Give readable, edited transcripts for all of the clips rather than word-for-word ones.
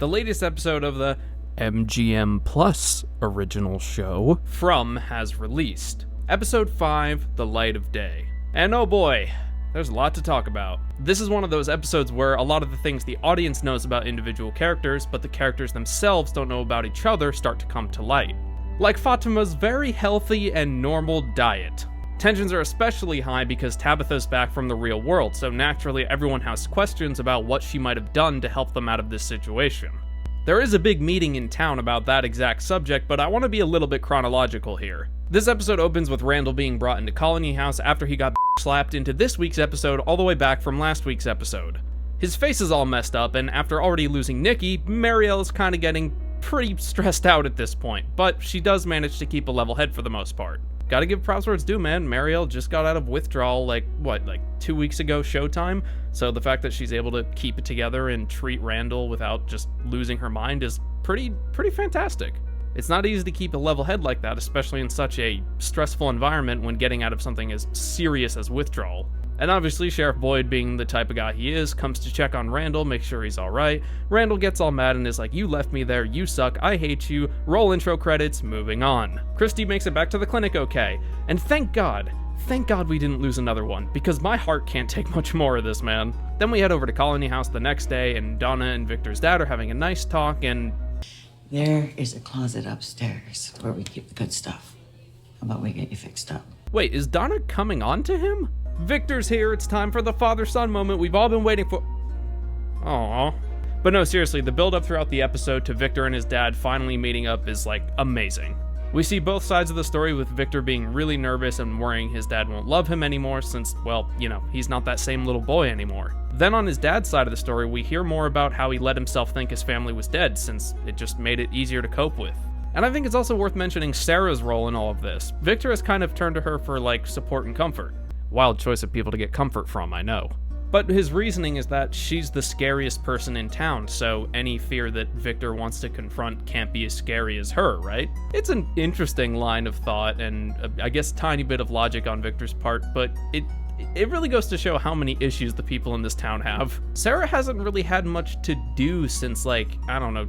the latest episode of the MGM Plus original show, From, has released. Episode 5, The Light of Day. And oh boy, there's a lot to talk about. This is one of those episodes where a lot of the things the audience knows about individual characters, but the characters themselves don't know about each other, start to come to light. Like Fatima's very healthy and normal diet. Tensions are especially high because Tabitha's back from the real world, so naturally everyone has questions about what she might have done to help them out of this situation. There is a big meeting in town about that exact subject, but I want to be a little bit chronological here. This episode opens with Randall being brought into Colony House after he got slapped into this week's episode all the way back from last week's episode. His face is all messed up, and after already losing Nikki, Marielle is kind of getting pretty stressed out at this point, but she does manage to keep a level head for the most part. Gotta give props where it's due, man. Marielle just got out of withdrawal like 2 weeks ago showtime, so the fact that she's able to keep it together and treat Randall without just losing her mind is pretty fantastic. It's not easy to keep a level head like that, especially in such a stressful environment when getting out of something as serious as withdrawal. And obviously, Sheriff Boyd, being the type of guy he is, comes to check on Randall, make sure he's alright. Randall gets all mad and is like, "You left me there, you suck, I hate you," roll intro credits, moving on. Christy makes it back to the clinic okay, and thank God we didn't lose another one, because my heart can't take much more of this, man. Then we head over to Colony House the next day, and Donna and Victor's dad are having a nice talk, and... There is a closet upstairs where we keep the good stuff. How about we get you fixed up? Wait, is Donna coming on to him? Victor's here, it's time for the father-son moment we've all been waiting for. Aww. But no, seriously, the build-up throughout the episode to Victor and his dad finally meeting up is, amazing. We see both sides of the story, with Victor being really nervous and worrying his dad won't love him anymore since, well, he's not that same little boy anymore. Then on his dad's side of the story, we hear more about how he let himself think his family was dead since it just made it easier to cope with. And I think it's also worth mentioning Sarah's role in all of this. Victor has kind of turned to her for, support and comfort. Wild choice of people to get comfort from, I know. But his reasoning is that she's the scariest person in town, so any fear that Victor wants to confront can't be as scary as her, right? It's an interesting line of thought, and I guess tiny bit of logic on Victor's part, but it really goes to show how many issues the people in this town have. Sarah hasn't really had much to do since,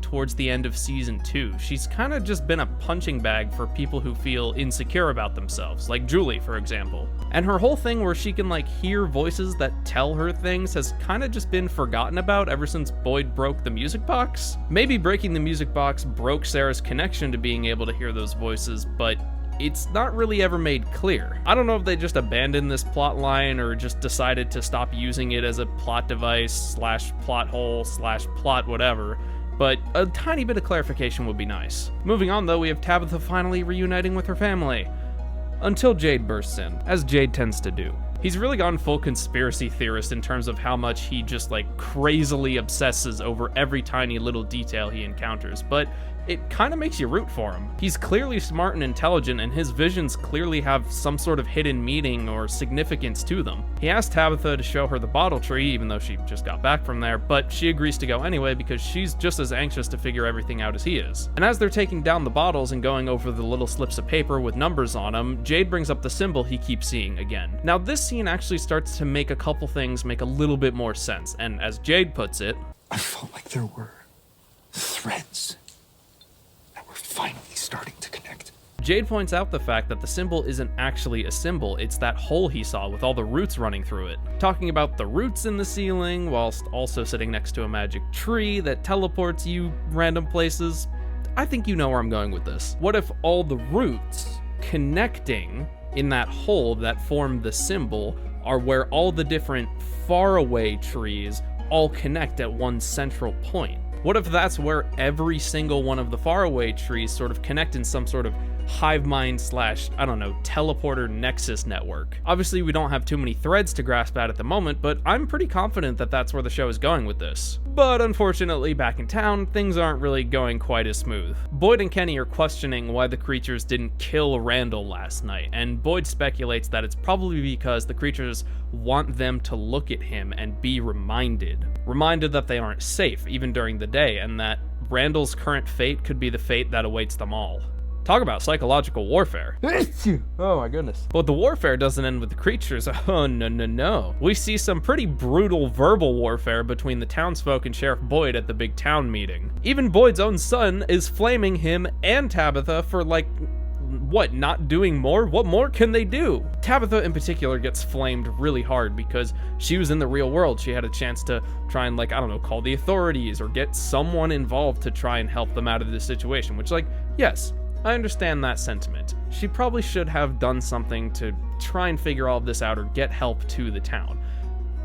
towards the end of season 2. She's kind of just been a punching bag for people who feel insecure about themselves, like Julie, for example. And her whole thing where she can, hear voices that tell her things has kind of just been forgotten about ever since Boyd broke the music box. Maybe breaking the music box broke Sarah's connection to being able to hear those voices, but it's not really ever made clear. I don't know if they just abandoned this plot line or just decided to stop using it as a plot device / plot hole / plot whatever, but a tiny bit of clarification would be nice. Moving on though, we have Tabitha finally reuniting with her family. Until Jade bursts in, as Jade tends to do. He's really gone full conspiracy theorist in terms of how much he just crazily obsesses over every tiny little detail he encounters, but it kind of makes you root for him. He's clearly smart and intelligent, and his visions clearly have some sort of hidden meaning or significance to them. He asked Tabitha to show her the bottle tree, even though she just got back from there, but she agrees to go anyway because she's just as anxious to figure everything out as he is. And as they're taking down the bottles and going over the little slips of paper with numbers on them, Jade brings up the symbol he keeps seeing again. Now this scene actually starts to make a couple things make a little bit more sense, and as Jade puts it, I felt like there were threads that were finally starting to connect. Jade points out the fact that the symbol isn't actually a symbol, it's that hole he saw with all the roots running through it. Talking about the roots in the ceiling, whilst also sitting next to a magic tree that teleports you random places. I think you know where I'm going with this. What if all the roots connecting in that hole that formed the symbol are where all the different faraway trees all connect at one central point? What if that's where every single one of the faraway trees sort of connect in some sort of hive mind / teleporter nexus network? Obviously, we don't have too many threads to grasp at the moment, but I'm pretty confident that that's where the show is going with this. But unfortunately, back in town, things aren't really going quite as smooth. Boyd and Kenny are questioning why the creatures didn't kill Randall last night, and Boyd speculates that it's probably because the creatures want them to look at him and be reminded that they aren't safe, even during the day, and that Randall's current fate could be the fate that awaits them all. Talk about psychological warfare. Oh my goodness. But the warfare doesn't end with the creatures. Oh, no. We see some pretty brutal verbal warfare between the townsfolk and Sheriff Boyd at the big town meeting. Even Boyd's own son is flaming him and Tabitha for, like, what, not doing more? What more can they do? Tabitha in particular gets flamed really hard because she was in the real world. She had a chance to try and, like, I don't know, call the authorities or get someone involved to try and help them out of this situation, which, like, yes, I understand that sentiment. She probably should have done something to try and figure all of this out or get help to the town.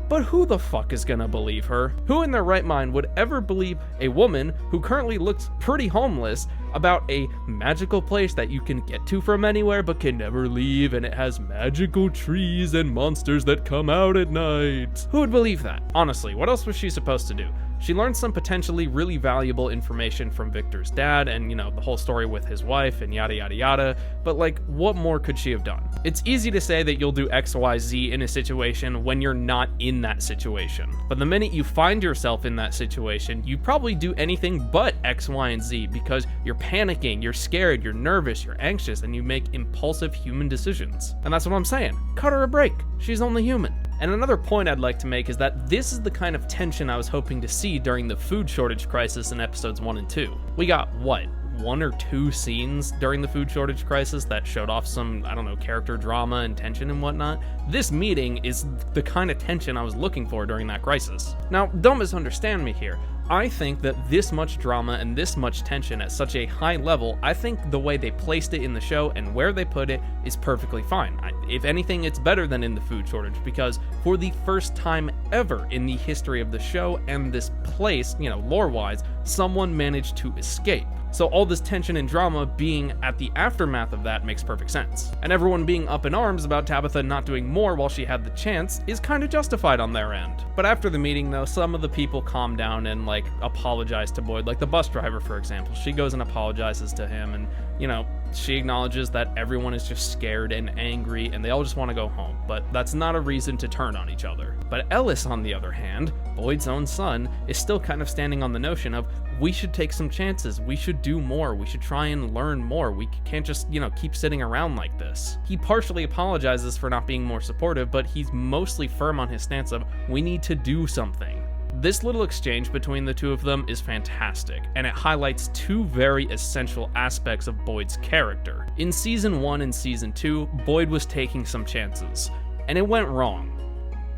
But who the fuck is gonna believe her? Who in their right mind would ever believe a woman who currently looks pretty homeless about a magical place that you can get to from anywhere but can never leave, and it has magical trees and monsters that come out at night? Who would believe that? Honestly, what else was she supposed to do? She learned some potentially really valuable information from Victor's dad and, you know, the whole story with his wife and yada yada yada, but like, what more could she have done? It's easy to say that you'll do X, Y, Z in a situation when you're not in that situation. But the minute you find yourself in that situation, you probably do anything but X, Y, and Z because you're panicking, you're scared, you're nervous, you're anxious, and you make impulsive human decisions. And that's what I'm saying. Cut her a break. She's only human. And another point I'd like to make is that this is the kind of tension I was hoping to see during the food shortage crisis in episodes 1 and 2. We got, what, 1 or 2 scenes during the food shortage crisis that showed off some, I don't know, character drama and tension and whatnot. This meeting is the kind of tension I was looking for during that crisis. Now, don't misunderstand me here. I think that this much drama and this much tension at such a high level, I think the way they placed it in the show and where they put it is perfectly fine. If anything, it's better than in the food shortage because for the first time ever in the history of the show and this place, you know, lore-wise, someone managed to escape. So all this tension and drama being at the aftermath of that makes perfect sense. And everyone being up in arms about Tabitha not doing more while she had the chance is kind of justified on their end. But after the meeting though, some of the people calm down and like apologize to Boyd, like the bus driver for example. She goes and apologizes to him and, you know, she acknowledges that everyone is just scared and angry and they all just want to go home, but that's not a reason to turn on each other. But Ellis, on the other hand, Boyd's own son, is still kind of standing on the notion of we should take some chances, we should do more, we should try and learn more, we can't just, you know, keep sitting around like this. He partially apologizes for not being more supportive, but he's mostly firm on his stance of we need to do something. This little exchange between the two of them is fantastic, and it highlights 2 very essential aspects of Boyd's character. In Season 1 and Season 2, Boyd was taking some chances, and it went wrong.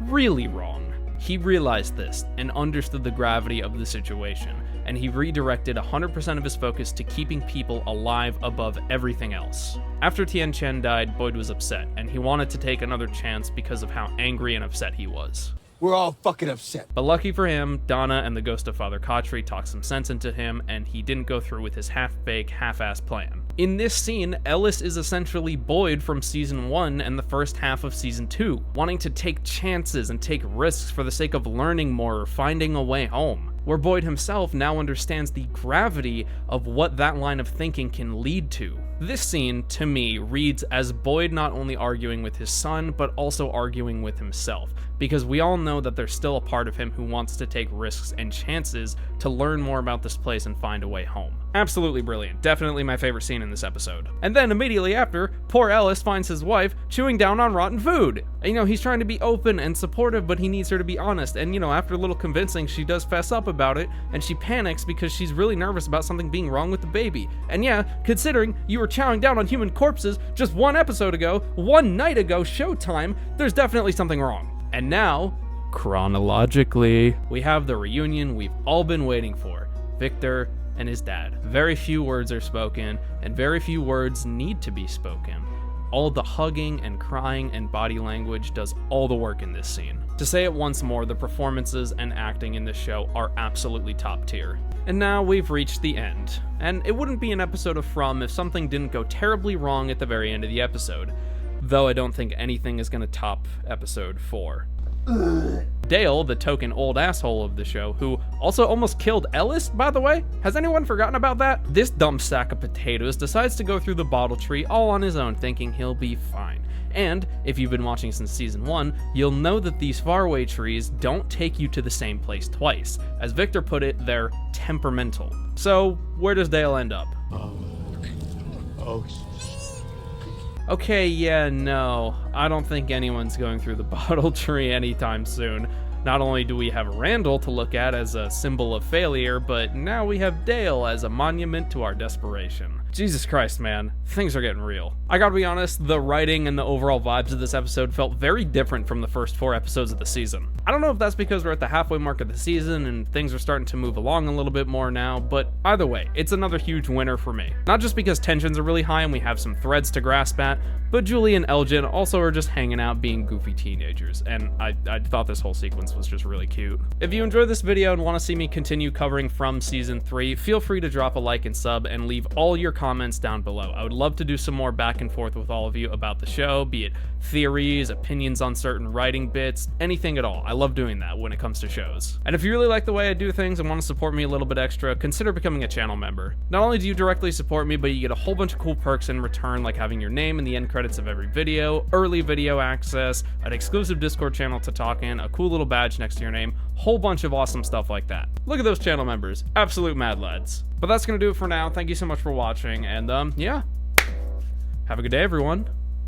Really wrong. He realized this and understood the gravity of the situation, and he redirected 100% of his focus to keeping people alive above everything else. After Tien Chen died, Boyd was upset, and he wanted to take another chance because of how angry and upset he was. We're all fucking upset. But lucky for him, Donna and the ghost of Father Khatri talked some sense into him, and he didn't go through with his half-baked, half-assed plan. In this scene, Ellis is essentially Boyd from Season 1 and the first half of Season 2, wanting to take chances and take risks for the sake of learning more or finding a way home, where Boyd himself now understands the gravity of what that line of thinking can lead to. This scene, to me, reads as Boyd not only arguing with his son, but also arguing with himself, because we all know that there's still a part of him who wants to take risks and chances to learn more about this place and find a way home. Absolutely brilliant. Definitely my favorite scene in this episode. And then immediately after, poor Ellis finds his wife chewing down on rotten food. And, you know, he's trying to be open and supportive, but he needs her to be honest. And, you know, after a little convincing, she does fess up about it, and she panics because she's really nervous about something being wrong with the baby. And yeah, considering you were chowing down on human corpses just 1 episode ago, 1 night ago, showtime, there's definitely something wrong. And now, chronologically, we have the reunion we've all been waiting for. Victor and his dad. Very few words are spoken, and very few words need to be spoken. All the hugging and crying and body language does all the work in this scene. To say it once more, the performances and acting in this show are absolutely top tier. And now we've reached the end. And it wouldn't be an episode of From if something didn't go terribly wrong at the very end of the episode. Though I don't think anything is going to top episode 4. Dale, the token old asshole of the show, who also almost killed Ellis, by the way? Has anyone forgotten about that? This dumb sack of potatoes decides to go through the bottle tree all on his own, thinking he'll be fine. And, if you've been watching since Season 1, you'll know that these faraway trees don't take you to the same place twice. As Victor put it, they're temperamental. So, where does Dale end up? Uh-oh. Okay, yeah, no. I don't think anyone's going through the bottle tree anytime soon. Not only do we have Randall to look at as a symbol of failure, but now we have Dale as a monument to our desperation. Jesus Christ, man. Things are getting real. I gotta be honest, the writing and the overall vibes of this episode felt very different from the first 4 episodes of the season. I don't know if that's because we're at the halfway mark of the season and things are starting to move along a little bit more now, but either way, it's another huge winner for me. Not just because tensions are really high and we have some threads to grasp at, but Julie and Elgin also are just hanging out being goofy teenagers, and I thought this whole sequence was just really cute. If you enjoyed this video and want to see me continue covering from season 3, feel free to drop a like and sub and leave all your comments down below. I would love to do some more back and forth with all of you about the show, be it theories, opinions on certain writing bits, anything at all. I love doing that when it comes to shows. And if you really like the way I do things and want to support me a little bit extra, consider becoming a channel member. Not only do you directly support me, but you get a whole bunch of cool perks in return, like having your name in the end credits of every video, early video access, an exclusive Discord channel to talk in, a cool little badge next to your name, whole bunch of awesome stuff like that. Look at those channel members, absolute mad lads. But that's gonna do it for now. Thank you so much for watching, and yeah, have a good day, everyone.